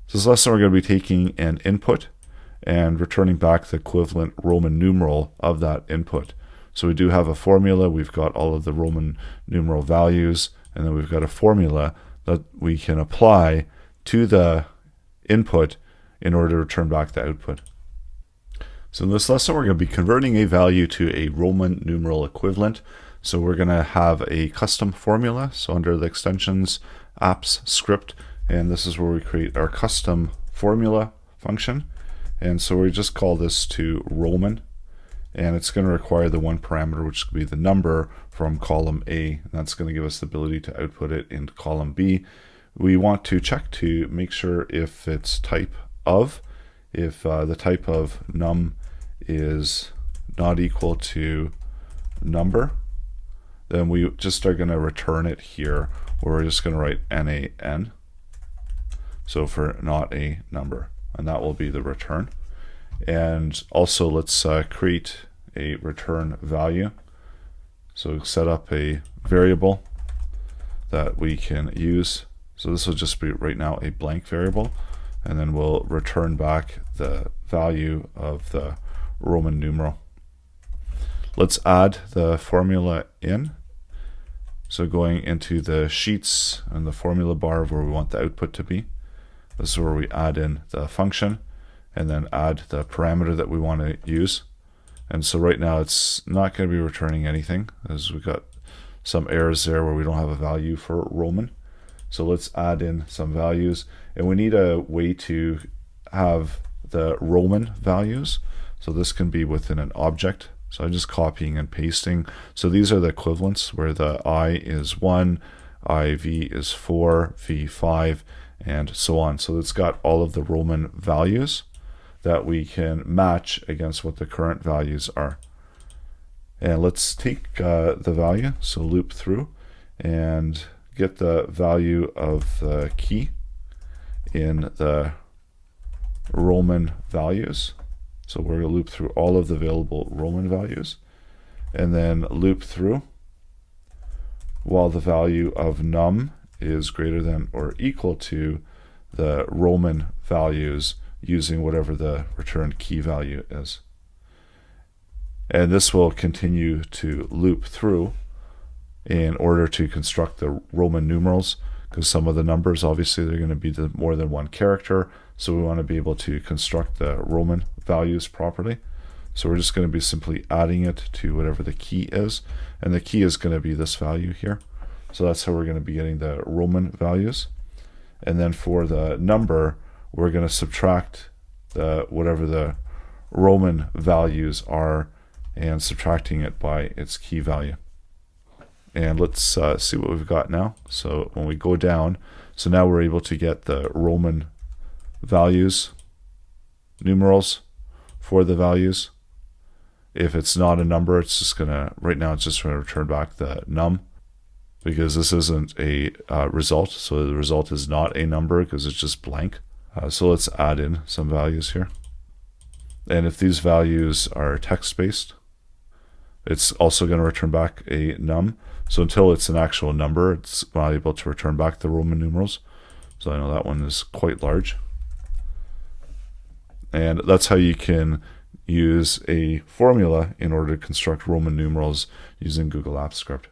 So this lesson we're going to be taking an input and returning back the equivalent Roman numeral of that input. So we do have a formula, we've got all of the Roman numeral values, and then we've got a formula that we can apply to the input in order to return back the output. So in this lesson we're going to be converting a value to a Roman numeral equivalent. So we're going to have a custom formula, so under the extensions, apps, script, and this is where we create our custom formula function. And so we just call this to Roman, and it's going to require the one parameter, which could be the number from column A, and that's going to give us the ability to output it into column B. We want to check to make sure if it's type of, if the type of num is not equal to number, then we just are going to return it here, or we're just going to write NaN, so for not a number, and that will be the return. And also let's create a return value. So set up a variable that we can use. So this will just be right now a blank variable, and then we'll return back the value of the Roman numeral. Let's add the formula in. So going into the sheets and the formula bar of where we want the output to be, this is where we add in the function and then add the parameter that we want to use. And so right now it's not going to be returning anything, as we've got some errors there where we don't have a value for Roman. So let's add in some values, and we need a way to have the Roman values. So this can be within an object. So I'm just copying and pasting. So these are the equivalents where the I is 1, IV is 4, V5, and so on. So it's got all of the Roman values that we can match against what the current values are. And let's take the value, so loop through, and get the value of the key in the Roman values. So we're going to loop through all of the available Roman values, and then loop through while the value of num is greater than or equal to the Roman values using whatever the returned key value is. And this will continue to loop through in order to construct the Roman numerals, because some of the numbers, obviously, they're going to be more than one character, so we want to be able to construct the Roman values properly. So we're just going to be simply adding it to whatever the key is, and the key is going to be this value here. So that's how we're going to be getting the Roman values. And then for the number, we're going to subtract whatever the Roman values are and subtracting it by its key value. And let's see what we've got now. So when we go down, so now we're able to get the Roman values, numerals for the values. If it's not a number, it's just going to, right now it's just going to return back the num, because this isn't a result. So the result is not a number because it's just blank. So let's add in some values here. And if these values are text-based, it's also going to return back a num. So until it's an actual number, it's not able to return back the Roman numerals. So I know that one is quite large. And that's how you can use a formula in order to construct Roman numerals using Google Apps Script.